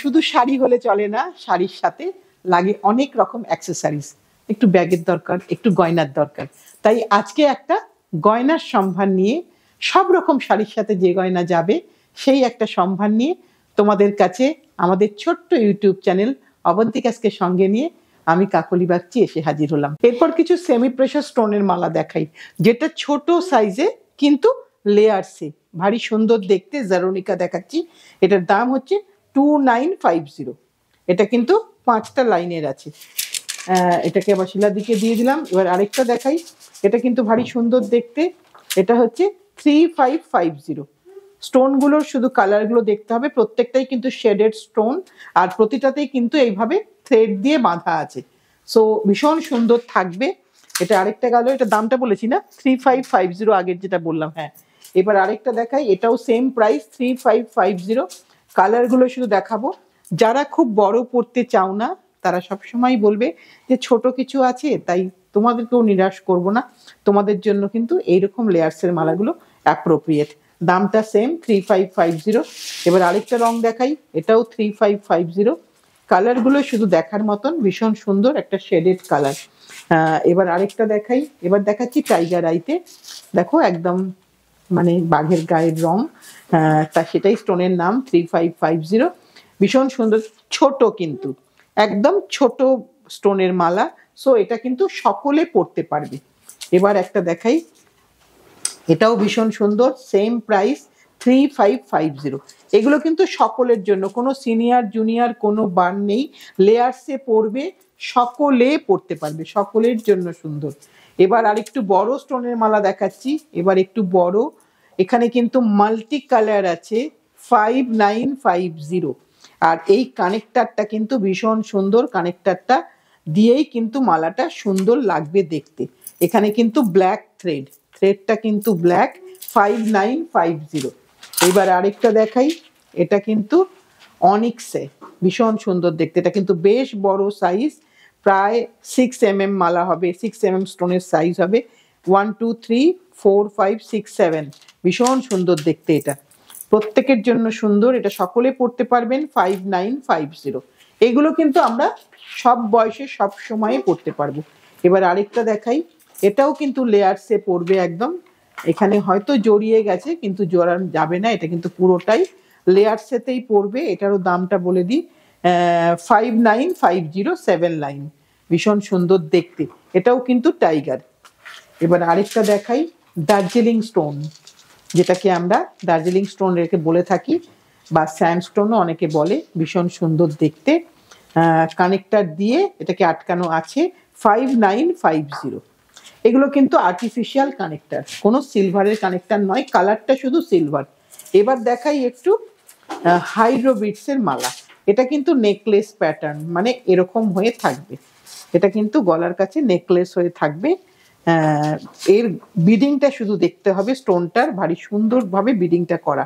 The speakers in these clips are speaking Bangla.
শুধু শাড়ি হলে চলে না, শাড়ির সাথে লাগে অনেক রকম অ্যাক্সেসরিজ। একটু ব্যাগের দরকার, একটু গয়নার দরকার। তাই আজকে একটা গয়নার সম্ভার নিয়ে, সব রকম শাড়ির সাথে যে গয়না যাবে সেই একটা সম্ভার নিয়ে তোমাদের কাছে আমাদের ছোট্ট ইউটিউব চ্যানেল অবন্তিকাসকে সঙ্গে নিয়ে আমি কাকলি বাগচি এসে হাজির হলাম। এরপর কিছু সেমি প্রেশার স্টোনের মালা দেখাই, যেটা ছোট সাইজে কিন্তু লেয়ারসে ভারী সুন্দর দেখতে। জারোনিকা দেখাচ্ছি, এটার দাম হচ্ছে 2950। এটা কিন্তু 5টা লাইনের আছে। এটাকে আবার শিলার দিকে দিয়ে দিলাম। এবার আরেকটা দেখাই, এটা কিন্তু ভারী সুন্দর দেখতে। এটা হচ্ছে 3550। স্টোনগুলোর শুধু কালারগুলো দেখতে হবে, প্রত্যেকটাই কিন্তু শেডেড স্টোন, আর প্রতিটাতেই কিন্তু এইভাবে থ্রেড দিয়ে বাঁধা আছে। সো ভীষণ সুন্দর থাকবে। এটা আরেকটা গেল, এটা দামটা বলেছি না 3550, আগের যেটা বললাম। হ্যাঁ, এবার আরেকটা দেখাই, এটাও সেম প্রাইস 3550। কালারগুলো শুধু দেখাবো। যারা খুব বড় পড়তে চাও না তারা সবসময় বলবে যে ছোট কিছু আছে, তাই তোমাদেরকেও নিরাশ করব না। তোমাদের জন্য কিন্তু এইরকম লেয়ার্সের মালাগুলো অ্যাপ্রোপ্রিয়েট। দামটা সেম 3550। এবার আরেকটা রং দেখাই, এটাও 3550। কালারগুলো শুধু দেখার মতন, ভীষণ সুন্দর একটা শেডেড কালার। এবার আরেকটা দেখাই, এবার দেখাচ্ছি টাইগার আইতে। দেখো একদম মানে বাঘের গায়ের রং, তা সেটাই স্টোনের নাম 3550। ভীষণ সুন্দর, ছোট কিন্তু একদম ছোট স্টোনের মালা। সো এটা কিন্তু সকলে পড়তে পারবে। এবার একটা দেখাই, এটাও ভীষণ সুন্দর, সেম প্রাইস 3550। এগুলো কিন্তু সকলের জন্য, কোনো সিনিয়র জুনিয়র কোনো বার নেই। লেয়ার্সে পড়বে, সকলে পড়তে পারবে, সকলের জন্য সুন্দর। এবার আরেকটু বড় স্টোনের মালা দেখাচ্ছি, এবার একটু বড়। এখানে কিন্তু মাল্টি কালার আছে, 5950। আর এই কানেক্টারটা কিন্তু ভীষণ সুন্দর, কানেক্টারটা দিয়েই কিন্তু মালাটা সুন্দর লাগবে দেখতে। এখানে কিন্তু ব্ল্যাক থ্রেডটা কিন্তু ব্ল্যাক, 5950। এবার আরেকটা দেখাই, এটা কিন্তু অনিক্সে, ভীষণ সুন্দর দেখতে। এটা কিন্তু বেশ বড় সাইজ, প্রায় 6mm মালা হবে, 6mm স্টোনের সাইজ হবে। 1 2 3 4 5 6 7, ভীষণ সুন্দর দেখতে। এটা প্রত্যেকের জন্য সুন্দর, এটা সকলে পড়তে পারবেন। 5950। এগুলো কিন্তু আমরা সব বয়সে সব সময়ে পড়তে পারবো। এবার আরেকটা দেখাই, এটাও কিন্তু লেয়ার্সে পড়বে একদম। এখানে হয়তো জড়িয়ে গেছে, কিন্তু জড়ানো যাবে না, এটা কিন্তু পুরোটাই লেয়ার্সেতেই পড়বে। এটারও দামটা বলে দিই, 5950, 7 লাইন, ভীষণ সুন্দর দেখতে। এটাও কিন্তু টাইগার। এবার আরেকটা দেখাই, দার্জিলিং স্টোন, যেটাকে আমরা দার্জিলিং স্টোন রেখে বলে থাকি, বা স্যান্ডস্টোনও অনেকে বলে। ভীষণ সুন্দর দেখতে, কানেক্টার দিয়ে এটাকে আটকানো আছে, 5950। এগুলো কিন্তু আর্টিফিশিয়াল কানেক্টার, কোনো সিলভারের কানেক্টার নয়, কালারটা শুধু সিলভার। এবার দেখাই একটু হাইড্রোবিটসের মালা। এটা কিন্তু নেকলেস প্যাটার্ন, মানে এরকম হয়ে থাকবে। এটা কিন্তু গলার কাছে নেকলেস হয়ে থাকবে। এর বিডিংটা শুধু দেখতে হবে, স্টোনটার ভারী সুন্দরভাবে বিডিংটা করা।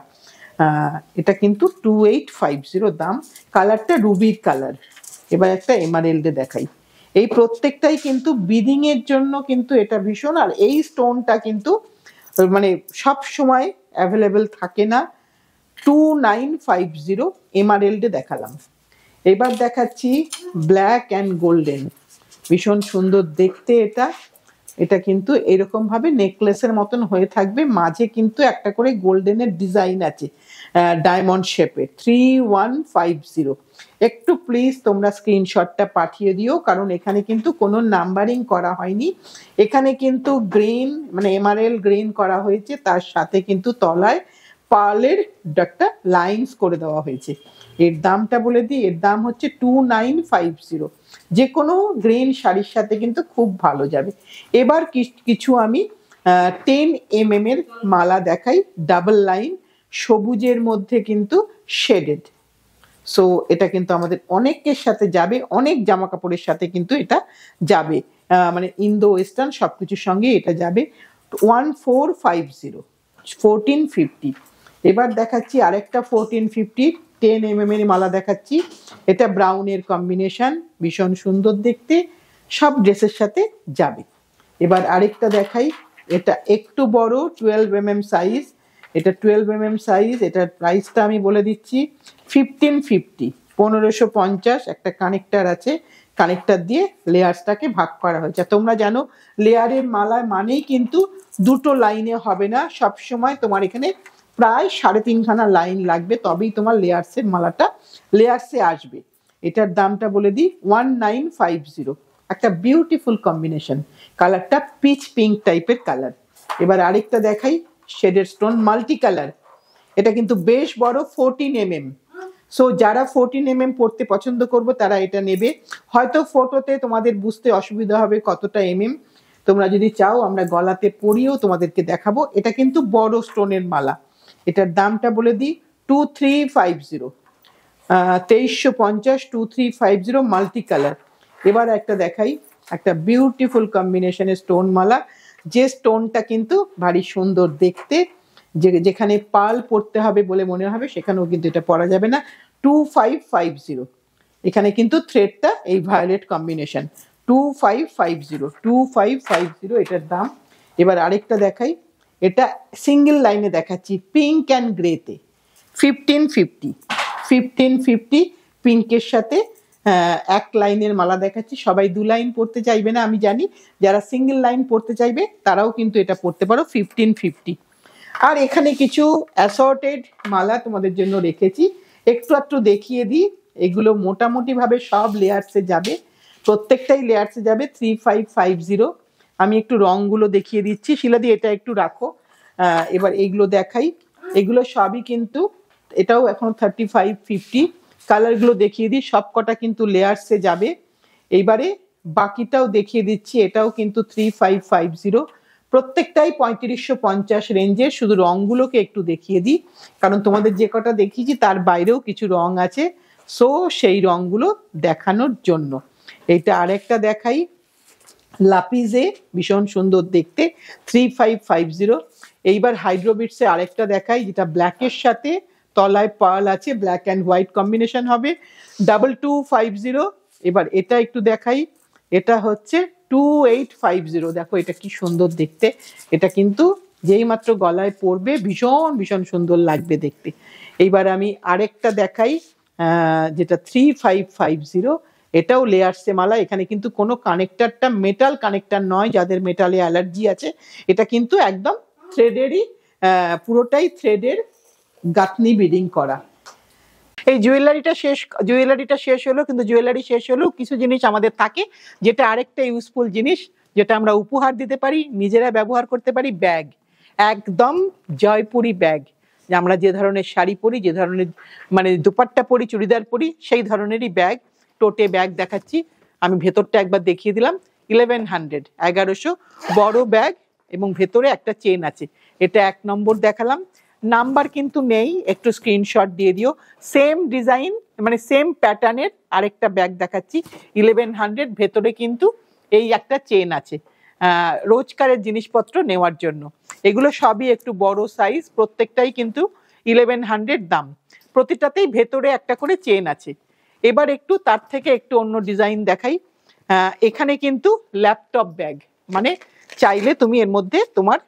এটা কিন্তু 2850 দাম। কালারটা রুবির কালার। এবার একটা এমারেল্ডে দেখাই, এই প্রত্যেকটাই কিন্তু বিডিং এর জন্য কিন্তু এটা ভীষণ। আর এই স্টোনটা কিন্তু মানে সব সময় অ্যাভেলেবেল থাকে না। 2950 এমারেল্ডে দেখালাম। এবার দেখাচ্ছি ব্ল্যাক অ্যান্ড গোল্ডেন, ভীষণ সুন্দর দেখতে। এটা কিন্তু এরকম ভাবে নেকলেসের মতন হয়ে থাকবে, মাঝে কিন্তু একটা করে গোল্ডেনের ডিজাইন আছে, ডায়মন্ড শেপে। 3150। একটু প্লিজ তোমরা স্ক্রিনশটটা পাঠিয়ে দিও, কারণ এখানে কিন্তু কোনো নাম্বারিং করা হয়নি। এখানে কিন্তু গ্রিন মানে এমারেল গ্রিন করা হয়েছে, তার সাথে কিন্তু তলায় পার্লের একটা লাইন্স করে দেওয়া হয়েছে। এর দামটা বলে দিই, এর দাম হচ্ছে 2950। যে কোনো গ্রিন শাড়ির সাথে কিন্তু খুব ভালো যাবে। এবার কিছু আমি 10mm এর মালা দেখাই, ডাবল লাইন, সবুজের মধ্যে কিন্তু শেডেড। সো এটা কিন্তু আমাদের অনেকের সাথে যাবে, অনেক জামা কাপড়ের সাথে কিন্তু এটা যাবে, মানে ইন্দো ওয়েস্টার্ন সব কিছুর সঙ্গে এটা যাবে। 1450, 1450। এবার দেখাচ্ছি আরেকটা 1450 10mm এর মালা দেখাচ্ছি। এটা ব্রাউনের কম্বিনেশন, ভীষণ সুন্দর দেখতে, সব ড্রেসের সাথে যাবে। এবার আরেকটা দেখাই, এটা একটু বড়, 12mm সাইজ। এটা 12 mm সাইজ। এটার প্রাইসটা আমি বলে দিচ্ছি 1550, 1550। একটা কানেক্টার আছে, কানেক্টার দিয়ে লেয়ার্সটাকে ভাগ করা হয়েছে। তোমরা জানো লেয়ারের মালা মানেই কিন্তু দুটো লাইনে হবে না, সব সময় তোমার এখানে প্রায় 3.5খানা লাইন লাগবে, তবেই তোমার লেয়ার্সের মালাটা লেয়ার্সে আসবে। এটার দামটা বলে দিই 1950। একটা বিউটিফুল কম্বিনেশন, কালারটা পিচ পিঙ্ক টাইপের কালার। এবার আরেকটা দেখাই, শেডেড স্টোন মাল্টি কালার। এটা কিন্তু বেশ বড়, 14 mm। সো যারা 14 mm পড়তে পছন্দ করবো তারা এটা নেবে। হয়তো ফটোতে তোমাদের বুঝতে অসুবিধা হবে কতটা তোমরা যদি চাও আমরা গলাতে পরিয়েও তোমাদেরকে দেখাবো। এটা কিন্তু বড় স্টোনের মালা। এটার দামটা বলে দিই 2350, 2350, 2350 মাল্টি কালার। এবার একটা দেখাই, একটা বিউটিফুল কম্বিনেশনের স্টোন মালা, যে স্টোনটা কিন্তু ভারী সুন্দর দেখতে, যেখানে পাল পড়তে হবে বলে মনে হবে সেখানেও কিন্তু এটা পরা যাবে না। 2550। এখানে কিন্তু থ্রেডটা এই ভায়োলেট কম্বিনেশন। 2550, 2550 এটার দাম। এবার আরেকটা দেখাই, এটা সিঙ্গেল লাইনে দেখাচ্ছি পিঙ্ক অ্যান্ড গ্রেতে, 1550, 1550 পিঙ্কের সাথে এক লাইনের মালা দেখাচ্ছি। সবাই 2 লাইন পড়তে চাইবে না আমি জানি, যারা সিঙ্গেল লাইন পড়তে চাইবে তারাও কিন্তু এটা পড়তে পারো 1550। আর এখানে কিছু অ্যাসর্টেড মালা তোমাদের জন্য রেখেছি, একটু দেখিয়ে দিই। এগুলো মোটামুটি ভাবে সব লেয়ার্সে যাবে, প্রত্যেকটাই লেয়ার্সে যাবে 3550। আমি একটু রংগুলো দেখিয়ে দিচ্ছি। শিলাদি এটা একটু রাখো। এবার এইগুলো দেখাই, এগুলো সবই কিন্তু, এটাও এখন 3550। কালারগুলো দেখিয়ে দিই, সবকটা কিন্তু লেয়ার্সে যাবে। এইবারে বাকিটাও দেখিয়ে দিচ্ছি, এটাও কিন্তু 3550। প্রত্যেকটাই 3550 রেঞ্জের। শুধু রংগুলোকে একটু দেখিয়ে দিই, কারণ তোমাদের যে কটা দেখিয়েছি তার বাইরেও কিছু রং আছে, সো সেই রংগুলো দেখানোর জন্য। এইটা আরেকটা দেখাই, লাপিজে, ভীষণ সুন্দর দেখতে, 3550। এইবার হাইড্রোবিটসে আরেকটা দেখাই, যেটা ব্ল্যাকের সাথে তলায় পার্ল আছে, ব্ল্যাক অ্যান্ড হোয়াইট কম্বিনেশন হবে, 2250। এবার এটা একটু দেখাই, এটা হচ্ছে 2850। দেখো এটা কি সুন্দর দেখতে, এটা কিন্তু যেই মাত্র গলায় পরবে ভীষণ সুন্দর লাগবে দেখতে। এইবার আমি আরেকটা দেখাই, যেটা 3550। এটাও লেয়ার্সে মালা। এখানে কিন্তু কোনো কানেক্টারটা মেটাল কানেক্টার নয়, যাদের মেটালে অ্যালার্জি আছে। এটা কিন্তু একদম থ্রেডেরই, পুরোটাই থ্রেডের গাঁথনি বিডিং করা। এই জুয়েলারিটা শেষ হলো, কিন্তু জুয়েলারি শেষ হলেও কিছু জিনিস আমাদের থাকে, যেটা আরেকটা ইউজফুল জিনিস, যেটা আমরা উপহার দিতে পারি, নিজেরা ব্যবহার করতে পারি। ব্যাগ, একদম জয়পুরি ব্যাগ। আমরা যে ধরনের শাড়ি পরি, যে ধরনের মানে দুপাট্টা পরি, চুড়িদার পরি, সেই ধরনেরই ব্যাগ, টোটে ব্যাগ দেখাচ্ছি। আমি ভেতরটা একবার দেখিয়ে দিলাম, 1100, 1100, বড় ব্যাগ এবং ভেতরে একটা চেন আছে। এটা 1 নম্বর দেখালাম। নাম্বার কিন্তু নেই, একটু স্ক্রিনশট দিয়ে দিও। সেম ডিজাইন মানে সেম প্যাটার্নের আরেকটা ব্যাগ দেখাচ্ছি, 1100, ভেতরে কিন্তু এই একটা চেন আছে রোজকারের জিনিসপত্র নেওয়ার জন্য। এগুলো সবই একটু বড় সাইজ, প্রত্যেকটাই কিন্তু 1100 দাম। প্রতিটাতেই ভেতরে একটা করে চেন আছে। এবার একটু তার থেকে একটু অন্য ডিজাইন দেখাই। এখানে কিন্তু ল্যাপটপ ব্যাগ, মানে চাইলে তুমি এর মধ্যে তোমার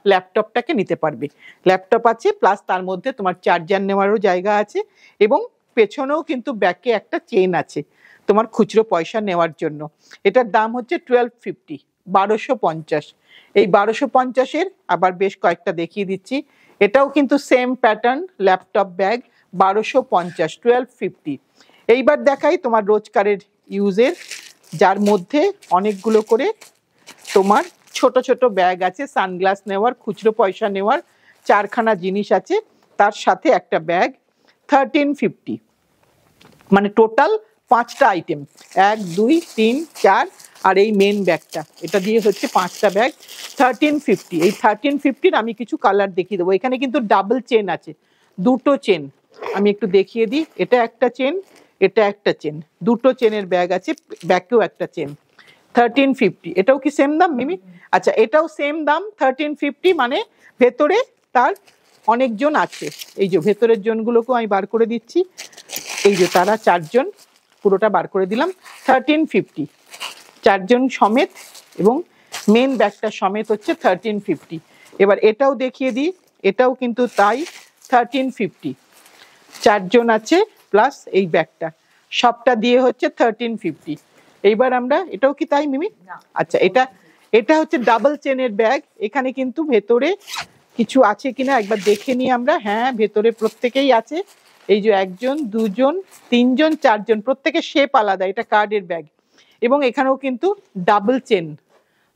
ল্যাপটপটাকে নিতে পারবে। ল্যাপটপ আছে, প্লাস তার মধ্যে তোমার চার্জার নেওয়ারও জায়গা আছে, এবং পেছনেও কিন্তু ব্যাকে একটা চেন আছে তোমার খুচরো পয়সা নেওয়ার জন্য। এটার দাম হচ্ছে 1250, 1250। এই 1250-এর আবার বেশ কয়েকটা দেখিয়ে দিচ্ছি। এটাও কিন্তু সেম প্যাটার্ন, ল্যাপটপ ব্যাগ, 1250, 1250। এইবার দেখাই তোমার রোজকারের ইউজের, যার মধ্যে অনেকগুলো করে তোমার ছোট ছোট ব্যাগ আছে, সানগ্লাস নেওয়ার, খুচরো পয়সা নেওয়ার, 4খানা জিনিস আছে, তার সাথে একটা ব্যাগ, 1350। মানে টোটাল 5টা আইটেম, 1 2 3 4, আর এই মেন ব্যাগটা, এটা দিয়ে হচ্ছে 5টা ব্যাগ, 1350। এই 1350-র আমি কিছু কালার দেখিয়ে দেবো। এখানে কিন্তু ডাবল চেন আছে, 2টো চেন। আমি একটু দেখিয়ে দিই, এটা একটা চেন, এটা একটা চেন, 2টো চেনের ব্যাগ আছে, ব্যাকেও একটা চেন, 1350। এটাও কি সেম দাম মিমি? আচ্ছা, এটাও সেম দাম 1350। মানে ভেতরে তার অনেকজন আছে। এই যে ভেতরের জনগুলোকেও আমি বার করে দিচ্ছি, এই যে তারা 4জন, পুরোটা বার করে দিলাম, 1350, 4জন সমেত, এবং মেন ব্যাগটা সমেত হচ্ছে 1350। এবার এটাও দেখিয়ে দিই, এটাও কিন্তু তাই 1350, 4 জন আছে প্লাস এই ব্যাগটা, সবটা দিয়ে হচ্ছে 1350। এইবার আমরা, এটাও কি তাই মিমি? আচ্ছা, এটা হচ্ছে ডাবল চেনের ব্যাগ। এখানে কিন্তু ভেতরে কিছু আছে কিনা একবার দেখে নিই আমরা। হ্যাঁ, ভেতরে প্রত্যেকেই আছে। এই যে 1 জন 2 জন 3 জন 4 জন, প্রত্যেকের শেপ আলাদা। এটা কার্ডের ব্যাগ এবং এখানেও কিন্তু ডাবল চেন,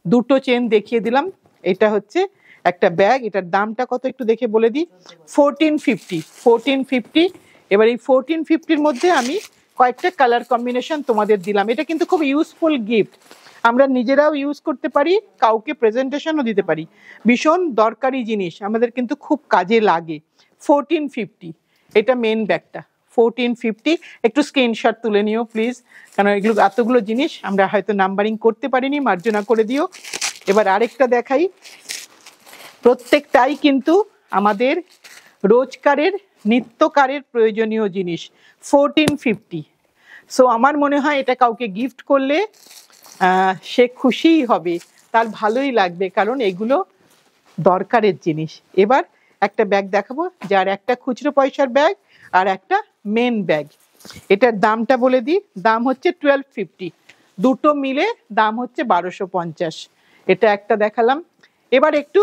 দুটো চেন দেখিয়ে দিলাম। এটা হচ্ছে একটা ব্যাগ। এটার দামটা কত একটু দেখে বলে দিই, 1450। এবার এই 1450-র মধ্যে আমি কয়েকটা কালার কম্বিনেশন তোমাদের দিলাম। এটা কিন্তু খুব ইউজফুল গিফট, আমরা নিজেরাও ইউজ করতে পারি, কাউকে প্রেজেন্টেশনও দিতে পারি। ভীষণ দরকারি জিনিস, আমাদের কিন্তু খুব কাজে লাগে। 1450 এটা মেন ব্যাগটা, 1450। একটু স্ক্রিনশট তুলে নিও প্লিজ, কারণ এগুলো এতগুলো জিনিস আমরা হয়তো নাম্বারিং করতে পারিনি, মার্জনা করে দিও। এবার আরেকটা দেখাই, প্রত্যেকটাই কিন্তু আমাদের রোজকারের নিত্যকারের প্রয়োজনীয় জিনিস, 1450। সো আমার মনে হয় এটা কাউকে গিফট করলে সে খুশিই হবে, তার ভালোই লাগবে, কারণ এগুলো দরকারের জিনিস। এবার একটা ব্যাগ দেখাবো, যার একটা খুচরো পয়সার ব্যাগ আর একটা মেন ব্যাগ। এটার দামটা বলে দিই, দাম হচ্ছে 1250, দুটো মিলে দাম হচ্ছে 1250। এটা একটা দেখালাম। এবার একটু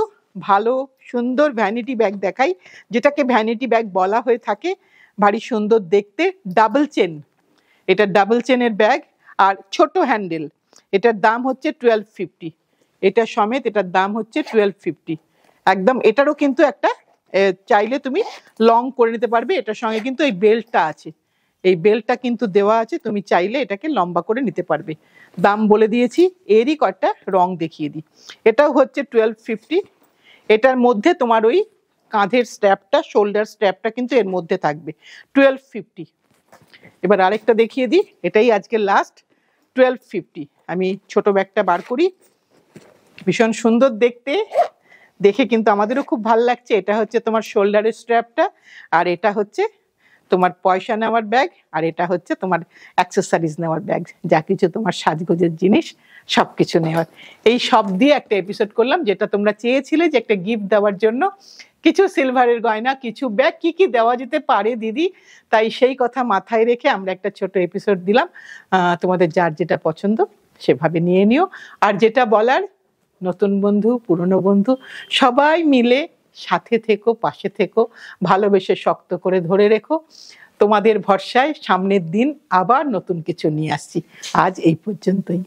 ভালো সুন্দর ভ্যানিটি ব্যাগ দেখাই, যেটাকে ভ্যানিটি ব্যাগ বলা হয়ে থাকে, ভারী সুন্দর দেখতে, ডাবল চেন। এটা ডাবল চেনের ব্যাগ আর ছোট হ্যান্ডেল। এটার দাম হচ্ছে 1250, এটা সমেত এটার দাম হচ্ছে 1250 একদম। এটারও কিন্তু একটা চাইলে তুমি লং করে নিতে পারবে, এটার সঙ্গে কিন্তু এই বেল্টটা আছে, এই বেল্টটা কিন্তু দেওয়া আছে, তুমি চাইলে এটাকে লম্বা করে নিতে পারবে। দাম বলে দিয়েছি, এরই কয়েকটা রং দেখিয়ে দিই। এটাও হচ্ছে 1250। এটার মধ্যে তোমার ওই কাঁধের স্ট্র্যাপটা, শোল্ডার স্ট্র্যাপটা কিন্তু এর মধ্যে থাকবে, 1250। এবার আরেকটা দেখিয়ে দিই, এটাই আজকে লাস্ট, 1250। আমি ছোট ব্যাগটা বার করি, ভীষণ সুন্দর দেখতে, দেখে কিন্তু আমাদেরও খুব ভালো লাগছে। এটা হচ্ছে তোমার শোল্ডারের স্ট্র্যাপটা, আর এটা হচ্ছে তোমার পয়সা নেওয়ার ব্যাগ, আর এটা হচ্ছে তোমার অ্যাক্সেসরিজ নেওয়ার ব্যাগ, যা কিছু তোমার সাজগোজের জিনিস সব কিছু নেওয়ার। এই সব দিয়ে একটা এপিসোড করলাম, যেটা তোমরা চেয়েছিলে যে একটা গিফট দেওয়ার জন্য, কিছু সিলভারের গয়না, কিছু ব্যাগ, কি কি দেওয়া যেতে পারে দিদি, তাই সেই কথা মাথায় রেখে আমরা একটা ছোট এপিসোড দিলাম। তোমাদের যার যেটা পছন্দ সেভাবে নিয়ে নিও। আর যেটা বলার, নতুন বন্ধু পুরনো বন্ধু সবাই মিলে সাথে থেকো, পাশে থেকো, ভালোবেসে শক্ত করে ধরে রেখো। তোমাদের ভরসায় সামনের দিন আবার নতুন কিছু নিয়ে আসছি। আজ এই পর্যন্তই।